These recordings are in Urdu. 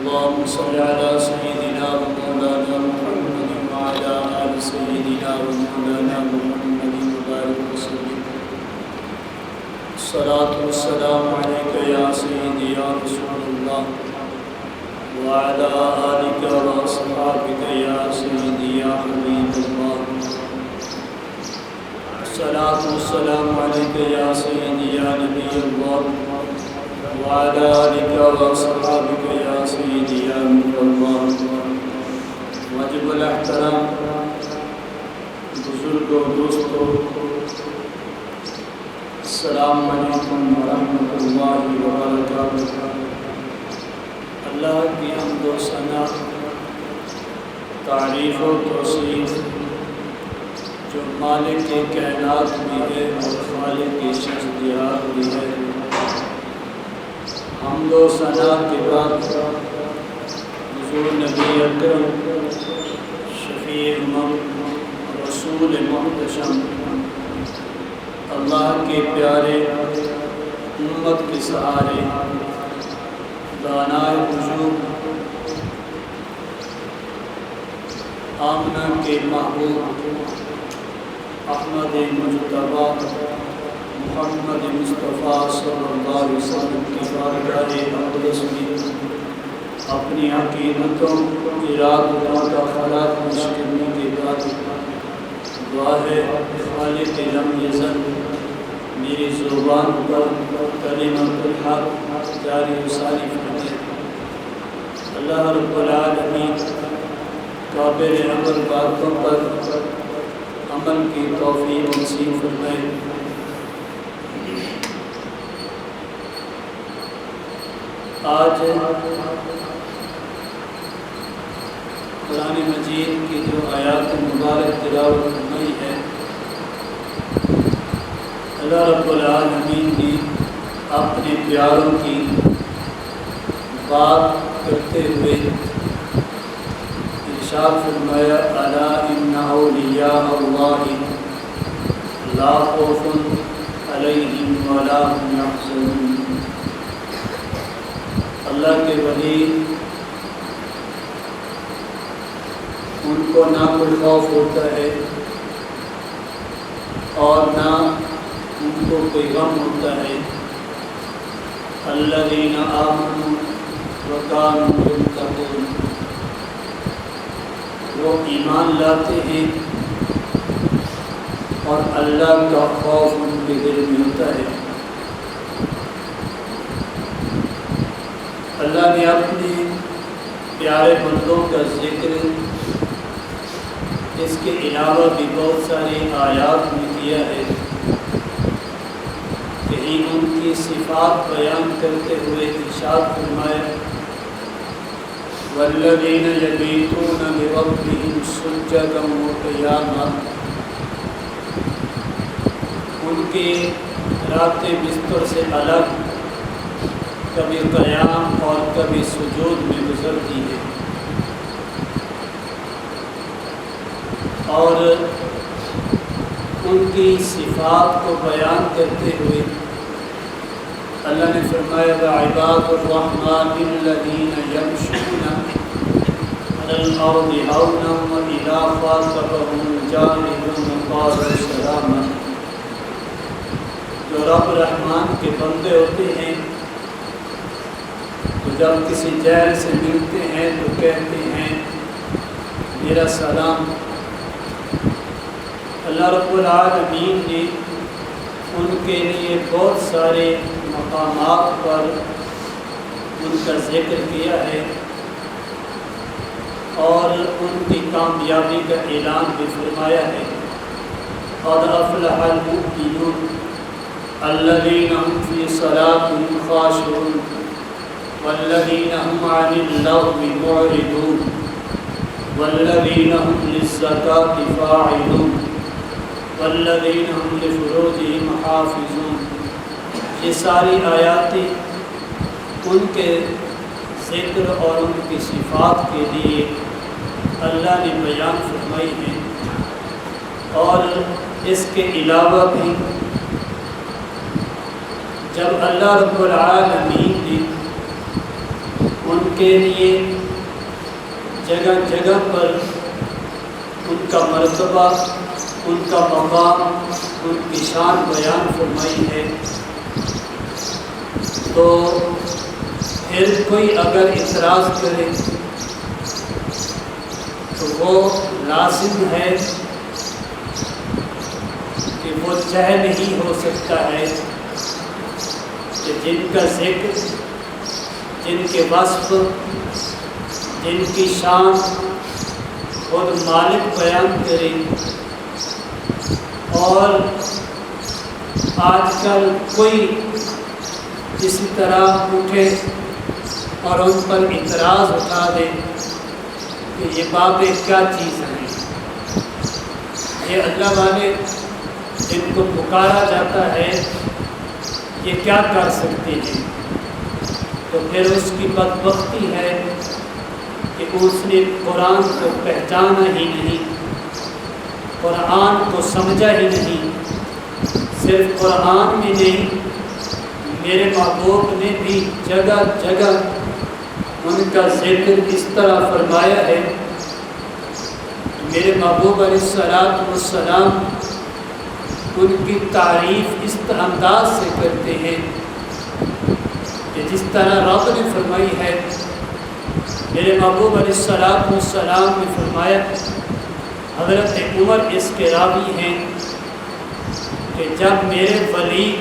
اللهم صل على سيدنا ومولانا محمد وعلى آل سيدنا ومولانا محمد وبارك وسلم. الصلاة والسلام عليك يا سيدي يا رسول الله وعلى آلك وأصحابك يا سيدي يا حبيب الله. الصلاة والسلام عليك يا سيدي يا نبي الله وعلى آلك وأصحابك يا سيدي يا نور الله. واجب الاحترام بزرگوں دوستوں، السلام علیکم ورحمۃ اللہ وبرکاتہ. اللہ کی حمد و ثنا، تعریف و توصیف جو مالک کے کائنات بھی ہے اور خالق کی شخصیات بھی ہے. حمد و ثنا کے بعد حضور نبی اکرم شفیع امم رسول محتشم اللہ کے پیارے امت کے سہارے دانائے وجود آمنہ کے محبوب احمد مجتبی محمد مصطفیٰ صلی اللہ علیہ وسلم کی بارگاہ اقدس میں اپنی عقیدتوں ارادتوں کا خراج پیش کرنے کے بعد دعا ہے خالق لم یزل میری زبان پر کلمۃ الحق جاری و ساری فرمائے. اللہ رب العالمین قابل عمل باتوں پر عمل کی توفیق نصیب فرمائے. آج قرآن مجید کی جو آیات مبارک تلاوت فرمائی ہے، اللہ رب العالمین نے اپنے پیاروں کی بات کرتے ہوئے ارشاد فرمایا الا ان اولیاء اللہ لا خوف علیہم ولا هم یحزنون. اللہ کے ولی ان کو نہ کوئی خوف ہوتا ہے اور نہ ان کو کوئی غم ہوتا ہے. الذین آمنوا وکانوا یتقون، وہ ایمان لاتے ہیں اور اللہ کا خوف ان کے دل میں ہوتا ہے. اللہ نے اپنے پیارے بندوں کا ذکر اس کے علاوہ بھی بہت ساری آیات میں کیا ہے. کہیں ان کی صفات بیان کرتے ہوئے ارشاد فرمایا والذین یبیتون لربہم سجدا وقیاما، ان کی راتیں بستر سے الگ کبھی قیام اور کبھی سجود میں گزرتی ہے. اور ان کی صفات کو بیان کرتے ہوئے اللہ نے فرمایا وعباد الرحمن الذین یمشون علی الارض ہونا واذا خاطبهم الجاہلون قالوا سلاما. جو رب رحمان کے بندے ہوتے ہیں تو جب کسی جاہل سے ملتے ہیں تو کہتے ہیں میرا سلام. اللہ رب العالمین نے ان کے لیے بہت سارے مقامات پر ان کا ذکر کیا ہے اور ان کی کامیابی کا اعلان بھی فرمایا ہے. قد افلح المؤمنون الذین هم فی صلاتهم خاشعون والذین هم عن اللغو معرضون والذین هم للزکاة فاعلون والذین هم لفروجهم حافظون. یہ ساری آیاتیں ان کے ذکر اور ان کی صفات کے لیے اللہ نے بیان فرمائی ہیں. اور اس کے علاوہ بھی جب اللہ رب العالمین نے ان کے لیے جگہ جگہ پر ان کا مرتبہ، ان کا مقام، ان کی شان بیان فرمائی ہے، تو پھر کوئی اگر اعتراض کرے تو وہ لازم ہے کہ وہ جہل ہی ہو سکتا ہے کہ جن کا ذکر، جن کے وصف، جن کی شان خود مالک بیان کرے، اور آج کل کوئی اسی طرح اٹھے اور ان پر اعتراض اٹھا دے کہ یہ بابیں کیا چیز ہیں، یہ اللہ والے جن کو پکارا جاتا ہے یہ کیا کر سکتے ہیں، تو پھر اس کی بدبختی ہے کہ اس نے قرآن کو پہچانا ہی نہیں، قرآن کو سمجھا ہی نہیں۔ صرف قرآن میں نہیں، میرے محبوب نے بھی جگہ جگہ ان کا ذکر اس طرح فرمایا ہے۔ میرے محبوب علیہ السلام ان کی تعریف اس انداز سے کرتے ہیں کہ جس طرح رب نے فرمائی ہے۔ میرے محبوب علیہ السلام نے فرمایا، حضرت عمر اس کے راوی ہیں کہ جب میرے ولی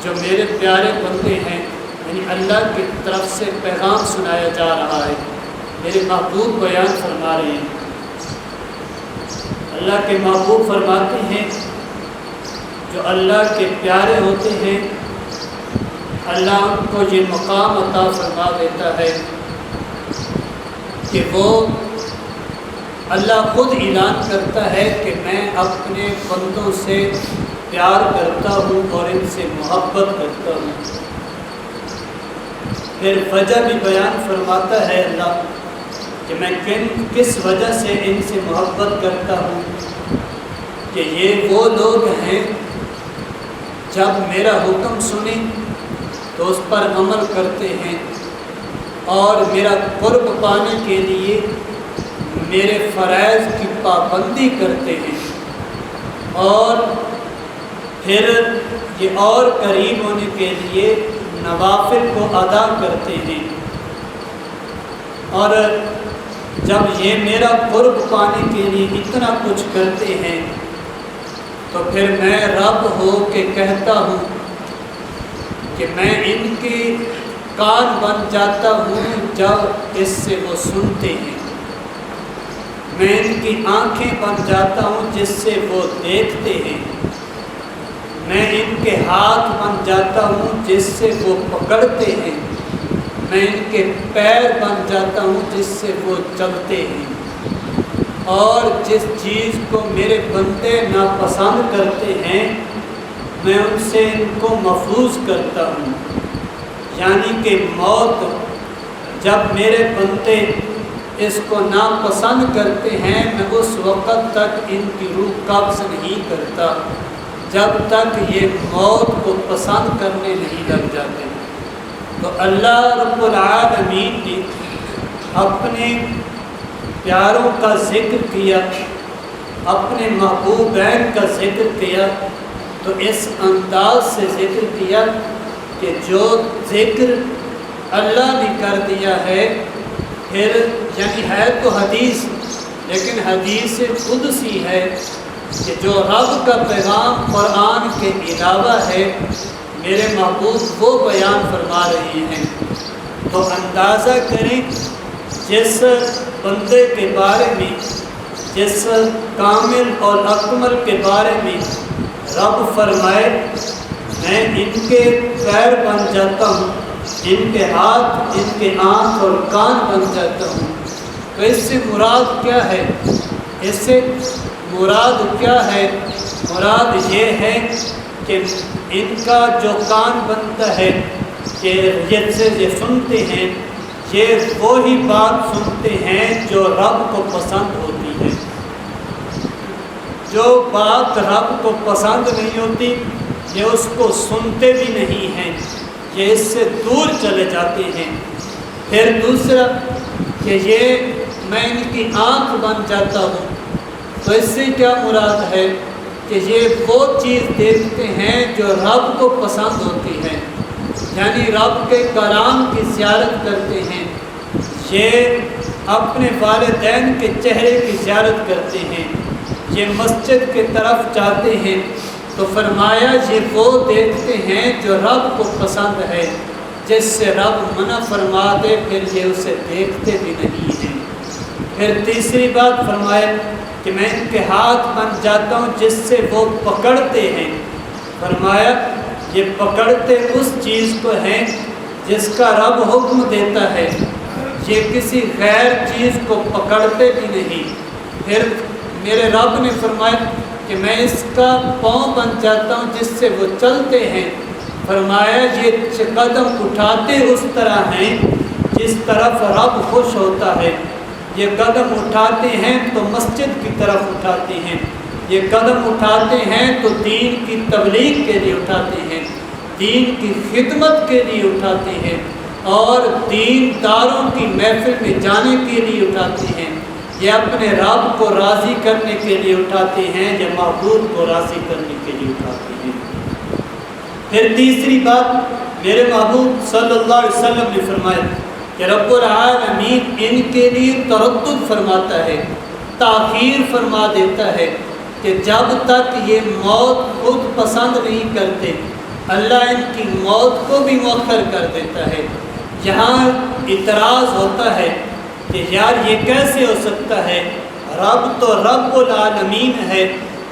جو میرے پیارے بندے ہیں، یعنی اللہ کی طرف سے پیغام سنایا جا رہا ہے، میرے محبوب بیان فرما رہے ہیں، اللہ کے محبوب فرماتے ہیں جو اللہ کے پیارے ہوتے ہیں اللہ ان کو یہ مقام عطا فرما دیتا ہے کہ وہ اللہ خود اعلان کرتا ہے کہ میں اپنے بندوں سے پیار کرتا ہوں اور ان سے محبت کرتا ہوں۔ پھر وجہ بھی بیان فرماتا ہے اللہ کہ میں کس وجہ سے ان سے محبت کرتا ہوں، کہ یہ وہ لوگ ہیں جب میرا حکم سنیں تو اس پر عمل کرتے ہیں اور میرا قرب پانے کے لیے میرے فرائض کی پابندی کرتے ہیں، اور پھر یہ اور قریب ہونے کے لیے نوافل کو ادا کرتے ہیں، اور جب یہ میرا قرب پانے کے لیے اتنا کچھ کرتے ہیں تو پھر میں رب ہو کے کہتا ہوں کہ میں ان کی کان بن جاتا ہوں جب اس سے وہ سنتے ہیں، میں ان کی آنکھیں بن جاتا ہوں جس سے وہ دیکھتے ہیں، میں ان کے ہاتھ بن جاتا ہوں جس سے وہ پکڑتے ہیں، میں ان کے پیر بن جاتا ہوں جس سے وہ چلتے ہیں، اور جس چیز کو میرے بندے ناپسند کرتے ہیں میں ان سے ان کو محفوظ کرتا ہوں۔ یعنی کہ موت جب میرے بندے اس کو ناپسند کرتے ہیں میں اس وقت تک ان کی روح قبض نہیں کرتا جب تک یہ موت کو پسند کرنے نہیں لگ جاتے۔ تو اللہ رب العالمین نے اپنے پیاروں کا ذکر کیا، اپنے محبوبین کا ذکر کیا، تو اس انداز سے ذکر کیا کہ جو ذکر اللہ نے کر دیا ہے، پھر یعنی ہے تو حدیث، لیکن حدیث قدسی ہے کہ جو رب کا پیغام قرآن کے علاوہ ہے میرے محبوب وہ بیان فرما رہے ہیں۔ تو اندازہ کریں جس بندے کے بارے میں، جس کامل اور اکمل کے بارے میں رب فرمائے میں ان کے پیر بن جاتا ہوں، ان کے ہاتھ، ان کے آنکھ اور کان بن جاتا ہوں، تو اس سے مراد کیا ہے؟ اس سے مراد کیا ہے؟ مراد یہ ہے کہ ان کا جو کان بنتا ہے کہ یہ سے یہ سنتے ہیں، یہ وہی بات سنتے ہیں جو رب کو پسند ہوتی ہے۔ جو بات رب کو پسند نہیں ہوتی یہ اس کو سنتے بھی نہیں ہیں، یہ اس سے دور چلے جاتے ہیں۔ پھر دوسرا کہ یہ میں ان کی آنکھ بن جاتا ہوں، تو اس سے کیا مراد ہے کہ یہ وہ چیز دیکھتے ہیں جو رب کو پسند ہوتی ہے، یعنی رب کے کلام کی زیارت کرتے ہیں، یہ اپنے والدین کے چہرے کی زیارت کرتے ہیں، یہ مسجد کی طرف جاتے ہیں، تو فرمایا یہ وہ دیکھتے ہیں جو رب کو پسند ہے، جس سے رب منع فرما دے پھر یہ اسے دیکھتے بھی نہیں ہیں۔ پھر تیسری بات فرمایا کہ میں ان کے ہاتھ بن جاتا ہوں جس سے وہ پکڑتے ہیں، فرمایا یہ پکڑتے اس چیز کو ہیں جس کا رب حکم دیتا ہے، یہ کسی غیر چیز کو پکڑتے بھی نہیں۔ پھر میرے رب نے فرمایا کہ میں اس کا پاؤں بن جاتا ہوں جس سے وہ چلتے ہیں، فرمایا یہ قدم اٹھاتے اس طرح ہیں جس طرف رب خوش ہوتا ہے، یہ قدم اٹھاتے ہیں تو مسجد کی طرف اٹھاتے ہیں، یہ قدم اٹھاتے ہیں تو دین کی تبلیغ کے لیے اٹھاتے ہیں، دین کی خدمت کے لیے اٹھاتے ہیں، اور دین داروں کی محفل میں جانے کے لیے اٹھاتے ہیں، یہ اپنے رب کو راضی کرنے کے لیے اٹھاتے ہیں، یا معبود کو راضی کرنے کے لیے اٹھاتے ہیں۔ پھر تیسری بات میرے محبوب صلی اللہ علیہ وسلم نے فرمایا کہ رب العالمین ان کے لیے تردد فرماتا ہے، تاخیر فرما دیتا ہے، کہ جب تک یہ موت خود پسند نہیں کرتے اللہ ان کی موت کو بھی مؤخر کر دیتا ہے۔ یہاں اعتراض ہوتا ہے کہ یار یہ کیسے ہو سکتا ہے، رب تو رب العالمین ہے،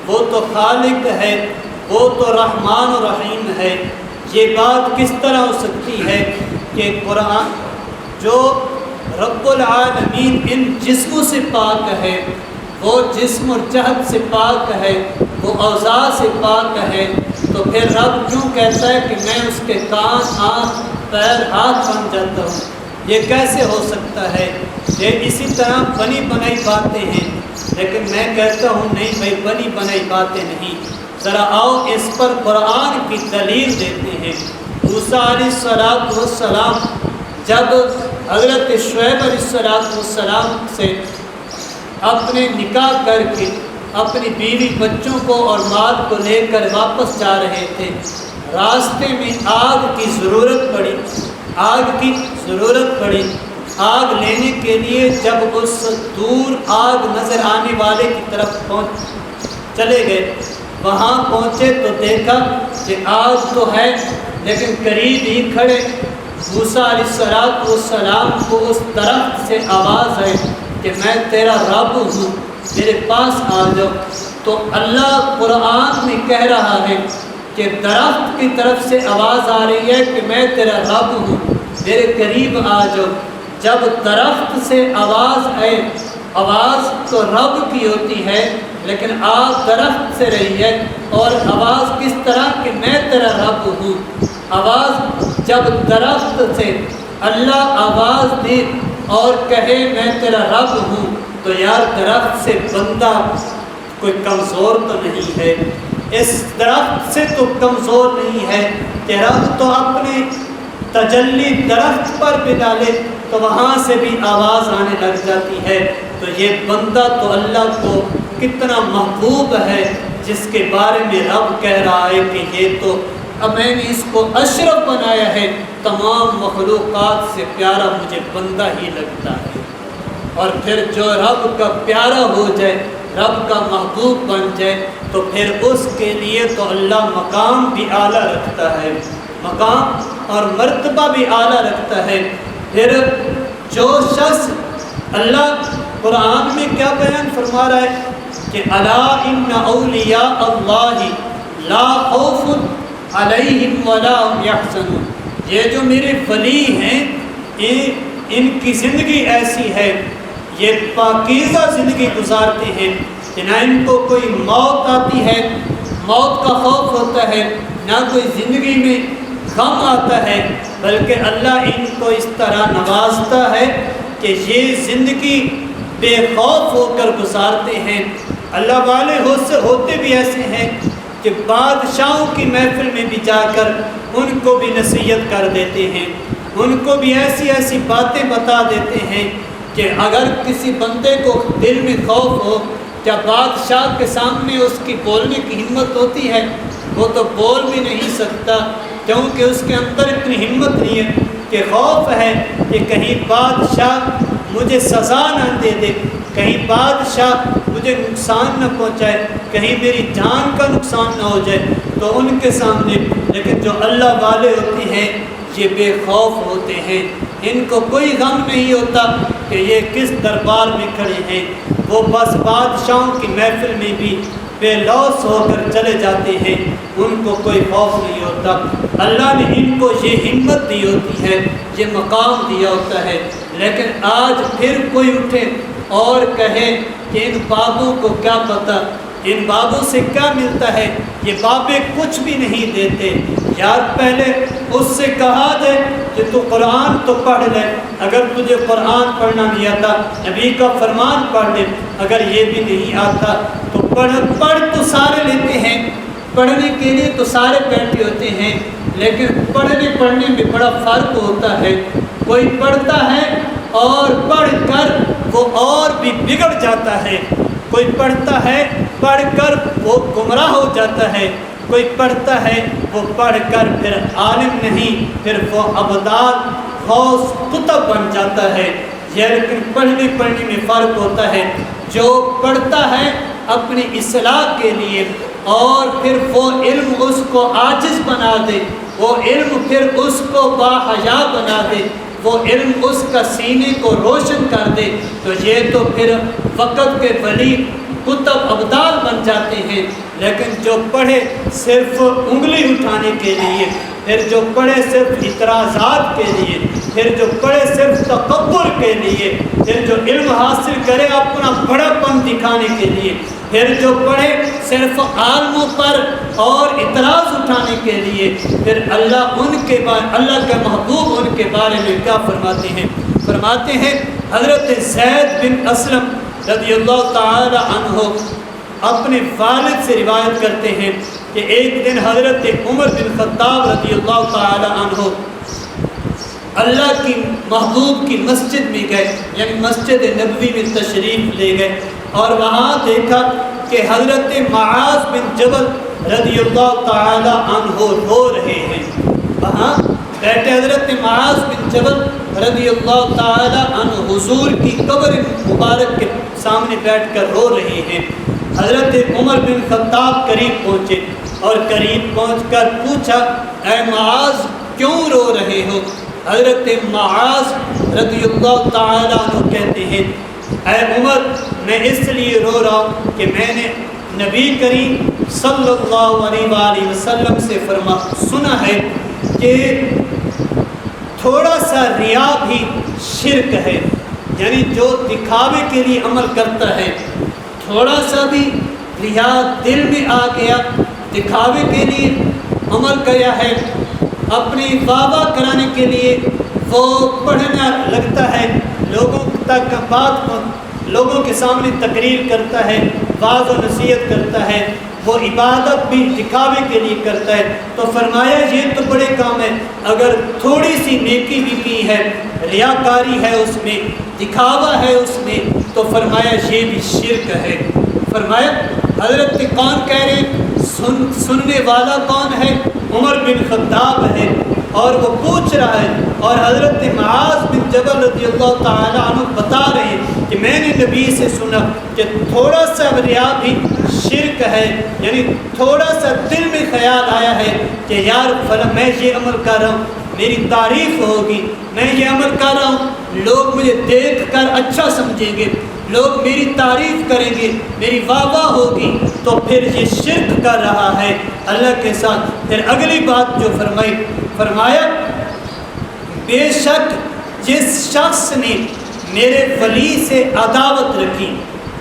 وہ تو خالق ہے، وہ تو رحمان و رحیم ہے، یہ بات کس طرح ہو سکتی ہے کہ قرآن جو رب العالمین ان جسموں سے پاک ہے، وہ جسم اور جہد سے پاک ہے، وہ اعضاء سے پاک ہے، تو پھر رب کیوں کہتا ہے کہ میں اس کے کان، آنکھ، پیر، ہاتھ بن جاتا ہوں؟ یہ کیسے ہو سکتا ہے؟ یہ اسی طرح بنی بنائی باتیں ہیں، لیکن میں کہتا ہوں نہیں بھائی، بنی بنائی باتیں نہیں، ذرا آؤ اس پر قرآن کی دلیل دیتے ہیں۔ موسیٰ علیہ السلام جب حضرت شعیب علیہ السلام سے اپنے نکاح کر کے اپنی بیوی بچوں کو اور مال کو لے کر واپس جا رہے تھے، راستے میں آگ کی ضرورت پڑی، آگ لینے کے لیے جب اس دور آگ نظر آنے والے کی طرف چلے گئے، وہاں پہنچے تو دیکھا کہ آگ تو ہے لیکن قریب ہی کھڑے موسیٰ علیہ السلام کو اس درخت سے آواز آئی کہ میں تیرا رب ہوں، میرے پاس آ جاؤ۔ تو اللہ قرآن میں کہہ رہا ہے کہ درخت کی طرف سے آواز آ رہی ہے کہ میں تیرا رب ہوں، میرے قریب آ جاؤ۔ جب درخت سے آواز آئے، آواز تو رب کی ہوتی ہے لیکن آگ درخت سے رہی ہے، اور آواز کس طرح کہ میں تیرا رب ہوں۔ آواز جب درخت سے اللہ آواز دے اور کہے میں تیرا رب ہوں، تو یار درخت سے بندہ کوئی کمزور تو نہیں ہے، اس درخت سے تو کمزور نہیں ہے کہ رب تو اپنے تجلی درخت پر بھی ڈالے تو وہاں سے بھی آواز آنے لگ جاتی ہے۔ تو یہ بندہ تو اللہ کو کتنا محبوب ہے جس کے بارے میں رب کہہ رہا ہے کہ یہ تو میں نے اس کو اشرف بنایا ہے، تمام مخلوقات سے پیارا مجھے بندہ ہی لگتا ہے۔ اور پھر جو رب کا پیارا ہو جائے، رب کا محبوب بن جائے، تو پھر اس کے لیے تو اللہ مقام بھی اعلیٰ رکھتا ہے، مقام اور مرتبہ بھی اعلیٰ رکھتا ہے۔ پھر جو شخص اللہ قرآن میں کیا بیان فرما رہا ہے کہ الا ان اولیاء اللہ لا خوف علیہم ولا هم یحزنون، یہ جو میرے ولی ہیں ان کی زندگی ایسی ہے، یہ پاکیزہ زندگی گزارتے ہیں کہ نہ ان کو کوئی موت آتی ہے، موت کا خوف ہوتا ہے، نہ کوئی زندگی میں غم آتا ہے، بلکہ اللہ ان کو اس طرح نوازتا ہے کہ یہ زندگی بے خوف ہو کر گزارتے ہیں۔ اللہ والے ہوتے بھی ایسے ہیں کہ بادشاہوں کی محفل میں بھی جا کر ان کو بھی نصیحت کر دیتے ہیں، ان کو بھی ایسی ایسی باتیں بتا دیتے ہیں کہ اگر کسی بندے کو دل میں خوف ہو، کیا بادشاہ کے سامنے اس کی بولنے کی ہمت ہوتی ہے؟ وہ تو بول بھی نہیں سکتا، کیونکہ اس کے اندر اتنی ہمت نہیں ہے کہ خوف ہے کہ کہیں بادشاہ مجھے سزا نہ دے دے، کہیں بادشاہ مجھے نقصان نہ پہنچائے، کہیں میری جان کا نقصان نہ ہو جائے۔ تو ان کے سامنے، لیکن جو اللہ والے ہوتے ہیں یہ بے خوف ہوتے ہیں، ان کو کوئی غم نہیں ہوتا کہ یہ کس دربار میں کھڑے ہیں، وہ بس بادشاہوں کی محفل میں بھی بے لوث ہو کر چلے جاتے ہیں، ان کو کوئی خوف نہیں ہوتا۔ اللہ نے ان کو یہ ہمت دی ہوتی ہے، یہ مقام دیا ہوتا ہے، لیکن آج پھر کوئی اٹھے اور کہے کہ ان بابوں کو کیا پتہ، ان بابوں سے کیا ملتا ہے، یہ بابے کچھ بھی نہیں دیتے۔ یار پہلے اس سے کہا دے کہ تو قرآن تو پڑھ لے، اگر تجھے قرآن پڑھنا نہیں آتا نبی کا فرمان پڑھ لے، اگر یہ بھی نہیں آتا تو پڑھ تو سارے لیتے ہیں، پڑھنے کے لیے تو سارے بیٹھے ہوتے ہیں، لیکن پڑھنے میں بڑا فرق ہوتا ہے۔ کوئی پڑھتا ہے اور پڑھ کر وہ اور بھی بگڑ جاتا ہے، کوئی پڑھتا ہے پڑھ کر وہ گمراہ ہو جاتا ہے، کوئی پڑھتا ہے وہ پڑھ کر پھر عالم نہیں، پھر وہ ابدال غوث قطب بن جاتا ہے۔ یہ لیکن پڑھنے میں فرق ہوتا ہے۔ جو پڑھتا ہے اپنی اصلاح کے لیے اور پھر وہ علم اس کو عاجز بنا دے، وہ علم پھر اس کو باحیا بنا دے، وہ علم اس کا سینے کو روشن کر دے، تو یہ تو پھر وقت کے ولی قطب ابدال بن جاتے ہیں۔ لیکن جو پڑھے صرف انگلی اٹھانے کے لیے، پھر جو پڑھے صرف اعتراضات کے لیے، پھر جو پڑھے صرف تکبر کے لیے، پھر جو علم حاصل کرے اپنا بڑا پن دکھانے کے لیے، پھر جو پڑھے صرف عالموں پر اور اعتراض اٹھانے کے لیے، پھر اللہ کے محبوب ان کے بارے میں کیا فرماتے ہیں حضرت زید بن اسلم رضی اللہ تعالی عنہ اپنے والد سے روایت کرتے ہیں کہ ایک دن حضرت عمر بن خطاب رضی اللہ تعالی عنہ اللہ کی محبوب کی مسجد میں گئے، یعنی مسجد نبوی میں تشریف لے گئے، اور وہاں دیکھا کہ حضرت معاذ بن جبل رضی اللہ تعالی عنہ رو رہے ہیں۔ وہاں بیٹھے حضرت معاذ بن جبل رضی اللہ تعالی عنہ حضور کی قبر مبارک کے سامنے بیٹھ کر رو رہے ہیں۔ حضرت عمر بن خطاب قریب پہنچے اور قریب پہنچ کر پوچھا، اے معاذ کیوں رو رہے ہو؟ حضرت معاذ رضی اللہ تعالی عنہ کہتے ہیں، اے عمر میں اس لیے رو رہا ہوں کہ میں نے نبی کریم صلی اللہ علیہ وآلہ وسلم سے سنا ہے کہ تھوڑا سا ریا بھی شرک ہے، یعنی جو دکھاوے کے لیے عمل کرتا ہے، تھوڑا سا بھی ریا دل میں آ گیا، دکھاوے کے لیے عمل کیا ہے، اپنی واہ کرانے کے لیے وہ پڑھنا لگتا ہے، لوگوں تک بات لوگوں کے سامنے تقریر کرتا ہے، واعظ و نصیحت کرتا ہے، وہ عبادت بھی دکھاوے کے لیے کرتا ہے، تو فرمایا یہ تو بڑے کام ہے، اگر تھوڑی سی نیکی بھی کی ہے، ریاکاری ہے اس میں، دکھاوا ہے اس میں، تو فرمایا یہ بھی شرک ہے۔ فرمایا حضرت کون کہہ رہے ہیں؟ سننے والا کون ہے؟ عمر بن خطاب ہے، اور وہ پوچھ رہا ہے، اور حضرت معاذ بن جبل رضی اللہ تعالی عنہ بتا رہے ہیں کہ میں نے نبی سے سنا کہ تھوڑا سا ریا بھی شرک ہے، یعنی تھوڑا سا دل میں خیال آیا ہے کہ یار میں یہ عمل کر رہا ہوں، میری تعریف ہوگی، میں یہ عمل کر رہا ہوں، لوگ مجھے دیکھ کر اچھا سمجھیں گے، لوگ میری تعریف کریں گے، میری واہ ہوگی، تو پھر یہ شرک کر رہا ہے اللہ کے ساتھ۔ پھر اگلی بات جو فرمایا بے شک جس شخص نے میرے ولی سے عداوت رکھی،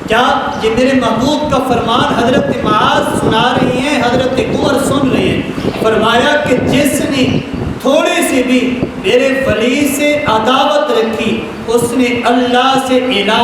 کیا یہ میرے محبوب کا فرمان حضرت معاذ سنا رہی ہیں، حضرت عمر سن رہے ہیں؟ فرمایا کہ جس نے تھوڑے سے بھی میرے ولی سے عداوت رکھی، اس نے اللہ سے اعلان